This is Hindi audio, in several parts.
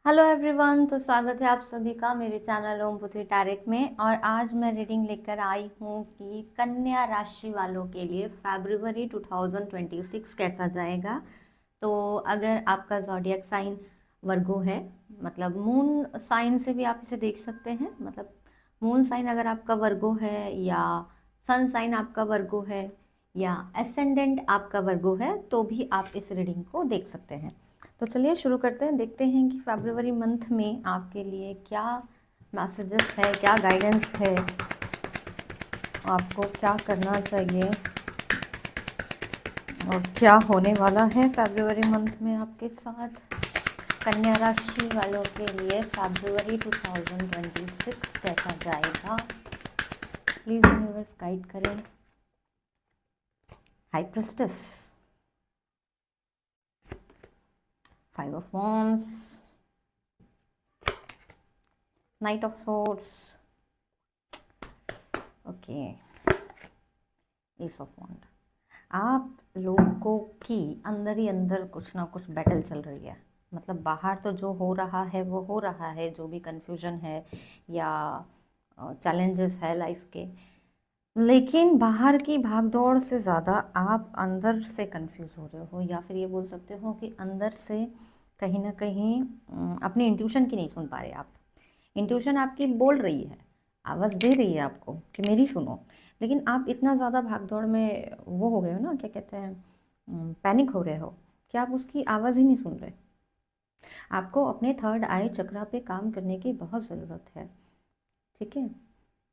हेलो एवरीवन, तो स्वागत है आप सभी का मेरे चैनल ओम पुत्री टैरेट में। और आज मैं रीडिंग लेकर आई हूँ कि कन्या राशि वालों के लिए फरवरी 2026 कैसा जाएगा। तो अगर आपका ज़ोडिएक साइन वर्गो है, मतलब मून साइन से भी आप इसे देख सकते हैं। मतलब मून साइन अगर आपका वर्गो है, या सन साइन आपका वर्गो है, या एसेंडेंट आपका वर्गो है, तो भी आप इस रीडिंग को देख सकते हैं। तो चलिए शुरू करते हैं, देखते हैं कि फरवरी मंथ में आपके लिए क्या मैसेजेस है, क्या गाइडेंस है, आपको क्या करना चाहिए और क्या होने वाला है फरवरी मंथ में आपके साथ। कन्या राशि वालों के लिए फरवरी 2026 कैसा जाएगा, प्लीज़ यूनिवर्स गाइड करें। High priestess, 5 of wands, knight of swords, okay, ace of wand. आप लोगों की अंदर ही अंदर कुछ ना कुछ बैटल चल रही है। मतलब बाहर तो जो हो रहा है वो हो रहा है, जो भी कन्फ्यूजन है या चैलेंजेस है लाइफ के, लेकिन बाहर की भागदौड़ से ज़्यादा आप अंदर से कंफ्यूज हो रहे हो, या फिर ये बोल सकते हो कि अंदर से कहीं ना कहीं अपनी इंट्यूशन की नहीं सुन पा रहे आप। इंट्यूशन आपकी बोल रही है, आवाज़ दे रही है आपको कि मेरी सुनो, लेकिन आप इतना ज़्यादा भागदौड़ में वो हो गए हो ना, क्या कहते हैं, पैनिक हो रहे हो कि आप उसकी आवाज़ ही नहीं सुन रहे। आपको अपने थर्ड आई चक्रा पे काम करने की बहुत ज़रूरत है, ठीक है।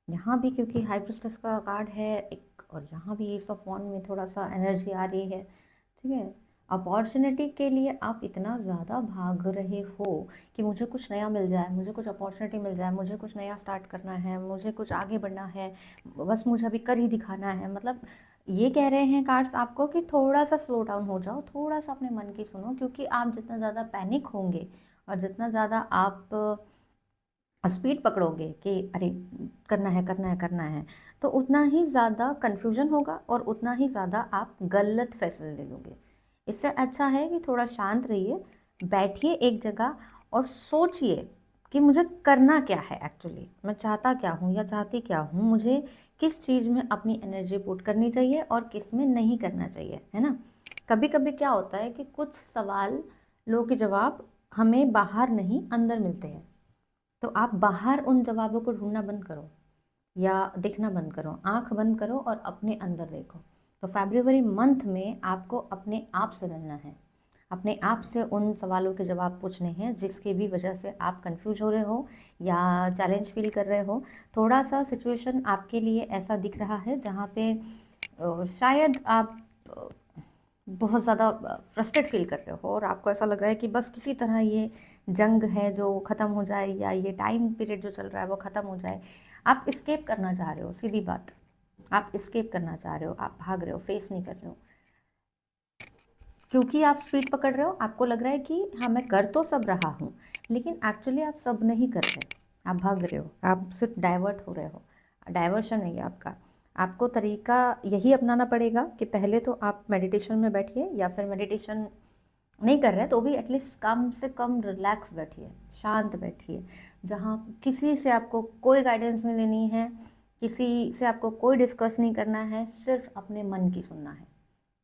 यहाँ भी क्योंकि हाई प्रिस्टेस का कार्ड है एक, और यहाँ भी एस ऑफ वॉन्ड में थोड़ा सा एनर्जी आ रही है, ठीक है। अपॉर्चुनिटी के लिए आप इतना ज़्यादा भाग रहे हो कि मुझे कुछ नया मिल जाए, मुझे कुछ अपॉर्चुनिटी मिल जाए, मुझे कुछ नया स्टार्ट करना है, मुझे कुछ आगे बढ़ना है, बस मुझे अभी कर ही दिखाना है। मतलब ये कह रहे हैं कार्ड्स आपको कि थोड़ा सा स्लो डाउन हो जाओ, थोड़ा सा अपने मन की सुनो, क्योंकि आप जितना ज़्यादा पैनिक होंगे और जितना ज़्यादा आप स्पीड पकड़ोगे कि अरे करना है करना है करना है, तो उतना ही ज़्यादा कन्फ्यूजन होगा और उतना ही ज़्यादा आप गलत फैसले ले लोगे। इससे अच्छा है कि थोड़ा शांत रहिए, बैठिए एक जगह और सोचिए कि मुझे करना क्या है, एक्चुअली मैं चाहता क्या हूँ या चाहती क्या हूँ, मुझे किस चीज़ में अपनी एनर्जी पुट करनी चाहिए और किस में नहीं करना चाहिए, है ना। कभी कभी क्या होता है कि कुछ सवाल लोगों के जवाब हमें बाहर नहीं अंदर मिलते हैं, तो आप बाहर उन जवाबों को ढूंढना बंद करो या देखना बंद करो, आंख बंद करो और अपने अंदर देखो। तो फरवरी मंथ में आपको अपने आप से मिलना है, अपने आप से उन सवालों के जवाब पूछने हैं जिसकी भी वजह से आप कंफ्यूज हो रहे हो या चैलेंज फील कर रहे हो। थोड़ा सा सिचुएशन आपके लिए ऐसा दिख रहा है जहाँ पे शायद आप बहुत ज़्यादा फ्रस्ट्रेट फील कर रहे हो और आपको ऐसा लग रहा है कि बस किसी तरह ये जंग है जो ख़त्म हो जाए, या ये टाइम पीरियड जो चल रहा है वो ख़त्म हो जाए। आप इस्केप करना चाह रहे हो, सीधी बात, आप इस्केप करना चाह रहे हो, आप भाग रहे हो, फेस नहीं कर रहे हो, क्योंकि आप स्पीड पकड़ रहे हो। आपको लग रहा है कि हाँ मैं कर तो सब रहा हूँ, लेकिन एक्चुअली आप सब नहीं कर रहे, आप भाग रहे हो, आप सिर्फ डाइवर्ट हो रहे हो। डाइवर्शन है ये आपका। आपको तरीका यही अपनाना पड़ेगा कि पहले तो आप मेडिटेशन में बैठिए, या फिर मेडिटेशन नहीं कर रहे तो भी एटलीस्ट कम से कम रिलैक्स बैठिए, शांत बैठिए, जहाँ किसी से आपको कोई गाइडेंस नहीं लेनी है, किसी से आपको कोई डिस्कस नहीं करना है, सिर्फ अपने मन की सुनना है।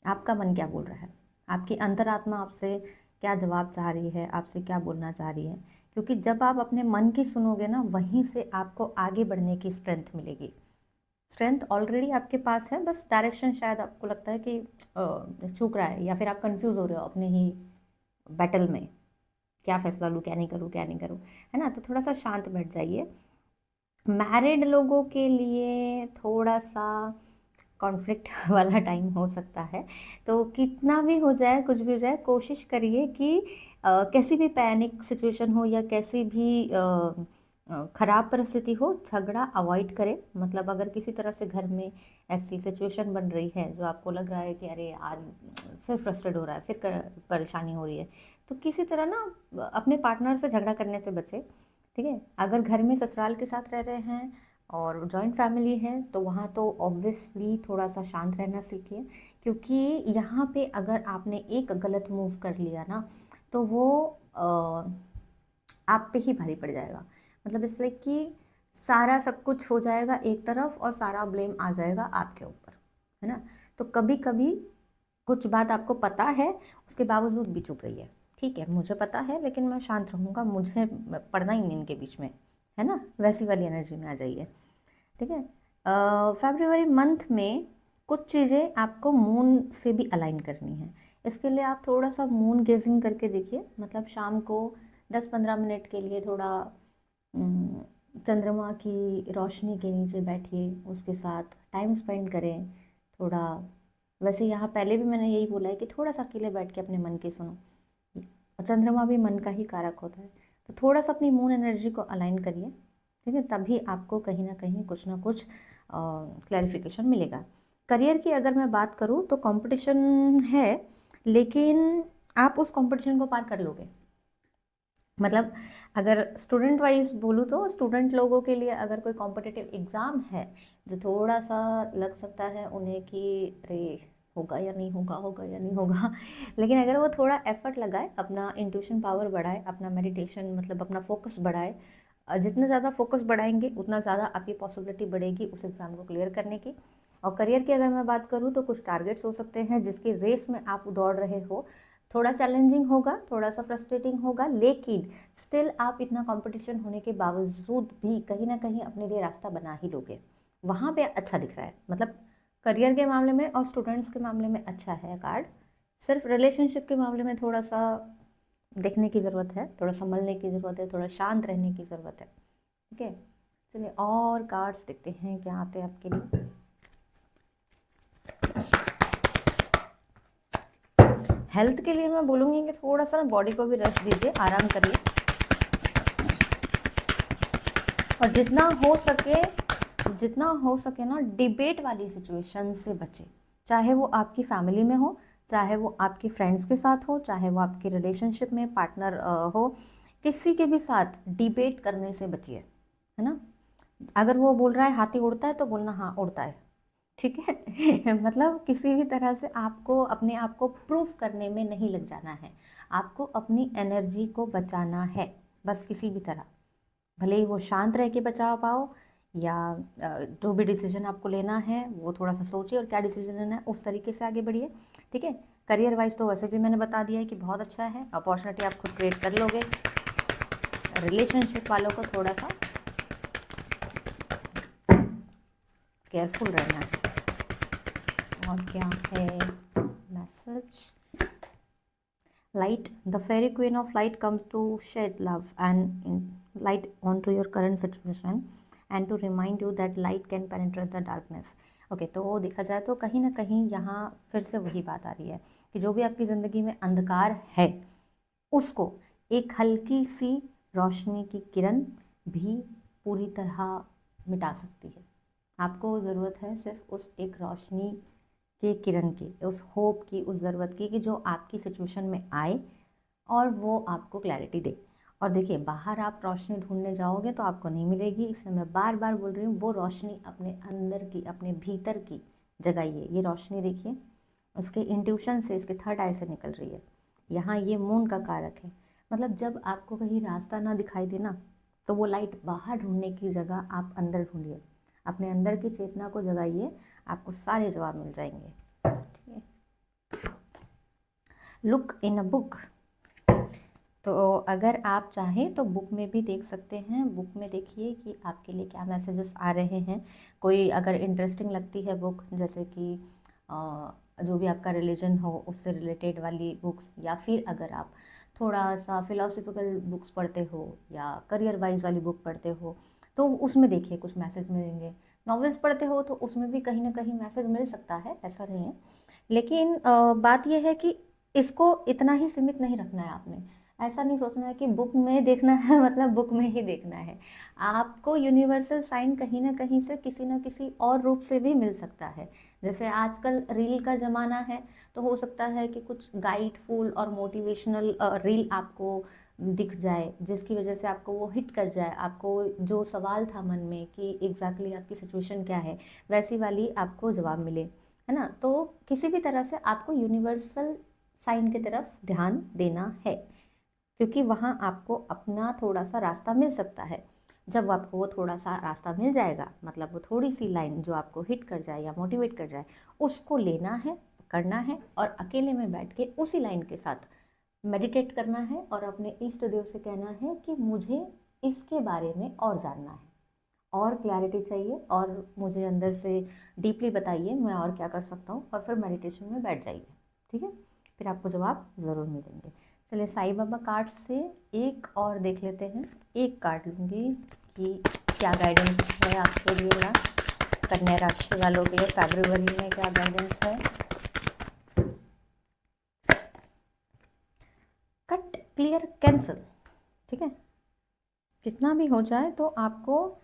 आपका मन क्या बोल रहा है, आपकी अंतरात्मा आपसे क्या जवाब चाह रही है, आपसे क्या बोलना चाह रही है। क्योंकि जब आप अपने मन की सुनोगे ना, वहीं से आपको आगे बढ़ने की स्ट्रेंथ मिलेगी। स्ट्रेंथ ऑलरेडी आपके पास है, बस डायरेक्शन शायद आपको लगता है कि चूक रहा है, या फिर आप कंफ्यूज हो रहे हो अपने ही बैटल में, क्या फैसला लूँ, क्या नहीं करूँ, क्या नहीं करूँ, है ना। तो थोड़ा सा शांत बैठ जाइए। मैरिड लोगों के लिए थोड़ा सा कॉन्फ्लिक्ट वाला टाइम हो सकता है, तो कितना भी हो जाए, कुछ भी हो जाए, कोशिश करिए कि कैसी भी पैनिक सिचुएशन हो या कैसी भी खराब परिस्थिति हो, झगड़ा अवॉइड करें। मतलब अगर किसी तरह से घर में ऐसी सिचुएशन बन रही है जो आपको लग रहा है कि अरे यार फिर फ्रस्ट्रेट हो रहा है, फिर परेशानी हो रही है, तो किसी तरह ना अपने पार्टनर से झगड़ा करने से बचें, ठीक है। अगर घर में ससुराल के साथ रह रहे हैं और जॉइंट फैमिली है, तो वहाँ तो ऑब्वियसली थोड़ा सा शांत रहना सीखिए, क्योंकि यहाँ पे अगर आपने एक गलत मूव कर लिया ना, तो वो आप पे ही भारी पड़ जाएगा। मतलब इसलिए कि सारा सब कुछ हो जाएगा एक तरफ और सारा ब्लेम आ जाएगा आपके ऊपर, है ना। तो कभी कभी कुछ बात आपको पता है, उसके बावजूद भी चुप रही है। ठीक है, मुझे पता है लेकिन मैं शांत रहूँगा, मुझे पढ़ना ही नहीं इनके बीच में, है ना, वैसी वाली एनर्जी में आ जाइए। ठीक है। फरवरी मंथ में कुछ चीज़ें आपको मून से भी अलाइन करनी है। इसके लिए आप थोड़ा सा मून गेजिंग करके देखिए, मतलब शाम को 10-15 मिनट के लिए थोड़ा अम, चंद्रमा की रोशनी के नीचे बैठिए, उसके साथ टाइम स्पेंड करें थोड़ा। वैसे यहाँ पहले भी मैंने यही बोला है कि थोड़ा सा अकेले बैठ के अपने मन की सुनो, और चंद्रमा भी मन का ही कारक होता है। तो थोड़ा सा अपनी मून एनर्जी को अलाइन करिए, ठीक है, तभी आपको कहीं ना कुछ क्लैरिफिकेशन मिलेगा। करियर की अगर मैं बात करूँ तो कंपटीशन है, लेकिन आप उस कंपटीशन को पार कर लोगे। मतलब अगर स्टूडेंट वाइज बोलूँ तो स्टूडेंट लोगों के लिए अगर कोई कॉम्पिटिटिव एग्ज़ाम है जो थोड़ा सा लग सकता है उन्हें कि अरे होगा या नहीं होगा, होगा या नहीं होगा लेकिन अगर वो थोड़ा एफर्ट लगाए, अपना इंट्यूशन पावर बढ़ाए, अपना मेडिटेशन मतलब अपना फोकस बढ़ाए, जितना ज़्यादा फोकस बढ़ाएंगे उतना ज़्यादा आपकी पॉसिबिलिटी बढ़ेगी उस एग्ज़ाम को क्लियर करने की। और करियर की अगर मैं बात करूँ तो कुछ टारगेट्स हो सकते हैं जिसकी रेस में आप दौड़ रहे हो। थोड़ा चैलेंजिंग होगा, थोड़ा सा फ्रस्ट्रेटिंग होगा, लेकिन स्टिल आप इतना कंपटीशन होने के बावजूद भी कहीं ना कहीं अपने लिए रास्ता बना ही लोगे। वहाँ पे अच्छा दिख रहा है, मतलब करियर के मामले में और स्टूडेंट्स के मामले में अच्छा है कार्ड। सिर्फ रिलेशनशिप के मामले में थोड़ा सा देखने की ज़रूरत है, थोड़ा संभलने की ज़रूरत है, थोड़ा शांत रहने की ज़रूरत है। ठीक है, चलिए और कार्ड्स देखते हैं क्या आते हैं आपके लिए। हेल्थ के लिए मैं बोलूँगी कि थोड़ा सा ना बॉडी को भी रेस्ट दीजिए, आराम करिए, और जितना हो सके ना डिबेट वाली सिचुएशन से बचे। चाहे वो आपकी फैमिली में हो, चाहे वो आपके फ्रेंड्स के साथ हो, चाहे वो आपके रिलेशनशिप में पार्टनर हो, किसी के भी साथ डिबेट करने से बचिए, है ना। अगर वो बोल रहा है हाथी उड़ता है तो बोलना हाँ उड़ता है, ठीक है मतलब किसी भी तरह से आपको अपने आप को प्रूफ करने में नहीं लग जाना है, आपको अपनी एनर्जी को बचाना है बस, किसी भी तरह, भले ही वो शांत रह के बचा पाओ या जो भी डिसीजन आपको लेना है वो थोड़ा सा सोचिए, और क्या डिसीजन लेना है उस तरीके से आगे बढ़िए। ठीक है, करियर वाइज तो वैसे भी मैंने बता दिया है कि बहुत अच्छा है, अपॉर्चुनिटी आप खुद क्रिएट कर लोगे। रिलेशनशिप वालों को थोड़ा सा केयरफुल रहना है। और क्या है message, light, the fairy queen of light comes to shed love and light onto your current situation and to remind you that light can penetrate the darkness. Okay, तो देखा जाए तो कहीं ना कहीं यहाँ फिर से वही बात आ रही है कि जो भी आपकी ज़िंदगी में अंधकार है उसको एक हल्की सी रोशनी की किरण भी पूरी तरह मिटा सकती है। आपको ज़रूरत है सिर्फ उस एक रोशनी के किरण की, उस होप की, उस ज़रूरत की कि जो आपकी सिचुएशन में आए और वो आपको क्लैरिटी दे। और देखिए बाहर आप रोशनी ढूंढने जाओगे तो आपको नहीं मिलेगी, इसलिए मैं बार बार बोल रही हूँ वो रोशनी अपने अंदर की, अपने भीतर की जगाइए। ये रोशनी देखिए उसके इंट्यूशन से, इसके थर्ड आई से निकल रही है। यहाँ ये मून का कारक है, मतलब जब आपको कहीं रास्ता ना दिखाई दे ना तो वो लाइट बाहर ढूंढने की जगह आप अंदर ढूंढिए, अपने अंदर की चेतना को जगाइए, आपको सारे जवाब मिल जाएंगे। ठीक है, लुक इन अ बुक, तो अगर आप चाहें तो बुक में भी देख सकते हैं। बुक में देखिए कि आपके लिए क्या मैसेजेस आ रहे हैं। कोई अगर इंटरेस्टिंग लगती है बुक, जैसे कि जो भी आपका रिलीजन हो उससे रिलेटेड वाली बुक्स, या फिर अगर आप थोड़ा सा फिलोसफिकल बुक्स पढ़ते हो या करियर वाइज वाली बुक पढ़ते हो तो उसमें देखिए कुछ मैसेज मिलेंगे। नॉवेल्स पढ़ते हो तो उसमें भी कहीं ना कहीं मैसेज मिल सकता है, ऐसा नहीं है। लेकिन बात यह है कि इसको इतना ही सीमित नहीं रखना है आपने। ऐसा नहीं सोचना है कि बुक में देखना है मतलब बुक में ही देखना है। आपको यूनिवर्सल साइन कहीं ना कहीं से किसी ना किसी और रूप से भी मिल सकता है। जैसे आजकल रील का ज़माना है तो हो सकता है कि कुछ गाइडफुल और मोटिवेशनल रील आपको दिख जाए, जिसकी वजह से आपको वो हिट कर जाए, आपको जो सवाल था मन में कि एग्जैक्टली आपकी सिचुएशन क्या है वैसी वाली आपको जवाब मिले, है ना। तो किसी भी तरह से आपको यूनिवर्सल साइन की तरफ ध्यान देना है। क्योंकि वहाँ आपको अपना थोड़ा सा रास्ता मिल सकता है। जब आपको वो थोड़ा सा रास्ता मिल जाएगा, मतलब वो थोड़ी सी लाइन जो आपको हिट कर जाए या मोटिवेट कर जाए, उसको लेना है, करना है, और अकेले में बैठ के उसी लाइन के साथ मेडिटेट करना है और अपने इष्ट देव से कहना है कि मुझे इसके बारे में और जानना है, और क्लैरिटी चाहिए, और मुझे अंदर से डीपली बताइए मैं और क्या कर सकता हूँ, और फिर मेडिटेशन में बैठ जाइए। ठीक है, फिर आपको जवाब ज़रूर मिलेंगे। चलिए साईं बाबा कार्ड से एक और देख लेते हैं। एक कार्ड लूँगी कि क्या गाइडेंस है आपके लिए ना, कन्या राशि वालों के लिए फरवरी में क्या गाइडेंस है। Cut, clear, cancel. ठीक है, कितना भी हो जाए तो आपको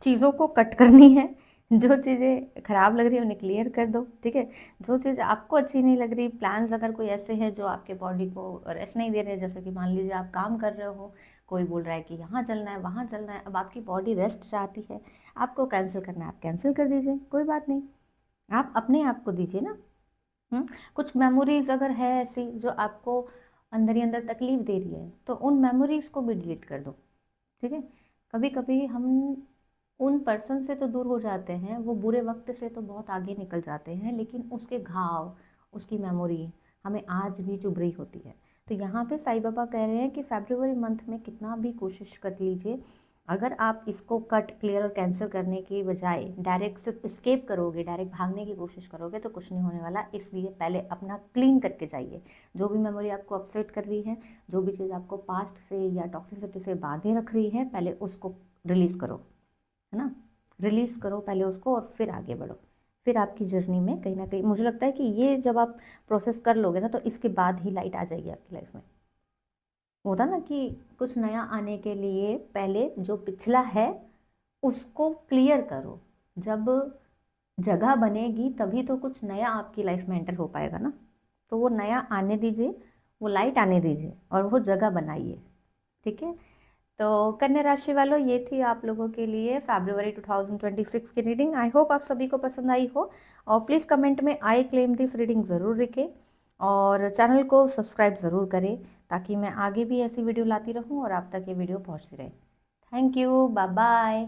चीज़ों को कट करनी है। जो चीज़ें ख़राब लग रही है उन्हें क्लियर कर दो। ठीक है, जो चीज़ आपको अच्छी नहीं लग रही, प्लान्स अगर कोई ऐसे हैं जो आपके बॉडी को रेस्ट नहीं दे रहे, जैसे कि मान लीजिए आप काम कर रहे हो, कोई बोल रहा है कि यहाँ चलना है वहाँ चलना है, अब आपकी बॉडी रेस्ट चाहती है, आपको कैंसिल करना है, आप कैंसिल कर दीजिए, कोई बात नहीं, आप अपने आप को दीजिए ना। कुछ मेमोरीज अगर है ऐसी जो आपको अंदर ही अंदर तकलीफ दे रही है, तो उन मेमोरीज को भी डिलीट कर दो। ठीक है, कभी कभी हम उन पर्सन से तो दूर हो जाते हैं, वो बुरे वक्त से तो बहुत आगे निकल जाते हैं, लेकिन उसके घाव, उसकी मेमोरी हमें आज भी चुभ रही होती है। तो यहाँ पे साईं बाबा कह रहे हैं कि फरवरी मंथ में कितना भी कोशिश कर लीजिए, अगर आप इसको कट, क्लियर और कैंसिल करने की बजाय डायरेक्ट सिर्फ स्केप करोगे, डायरेक्ट भागने की कोशिश करोगे, तो कुछ नहीं होने वाला। इसलिए पहले अपना क्लीन करके जाइए। जो भी मेमोरी आपको अपसेट कर रही है, जो भी चीज़ आपको पास्ट से या टॉक्सिसिटी से बांधे रख रही है, पहले उसको रिलीज़ करो, है ना। रिलीज़ करो पहले उसको, और फिर आगे बढ़ो। फिर आपकी जर्नी में कहीं ना कहीं मुझे लगता है कि ये जब आप प्रोसेस कर लोगे ना, तो इसके बाद ही लाइट आ जाएगी आपकी लाइफ में। होता ना कि कुछ नया आने के लिए पहले जो पिछला है उसको क्लियर करो। जब जगह बनेगी तभी तो कुछ नया आपकी लाइफ में एंटर हो पाएगा ना। तो वो नया आने दीजिए, वो लाइट आने दीजिए, और वो जगह बनाइए। ठीक है, तो कन्या राशि वालों, ये थी आप लोगों के लिए फरवरी 2026 की रीडिंग। आई होप आप सभी को पसंद आई हो, और प्लीज़ कमेंट में आई क्लेम दिस रीडिंग ज़रूर लिखें, और चैनल को सब्सक्राइब ज़रूर करें, ताकि मैं आगे भी ऐसी वीडियो लाती रहूं और आप तक ये वीडियो पहुंचती रहे। Thank you, bye bye.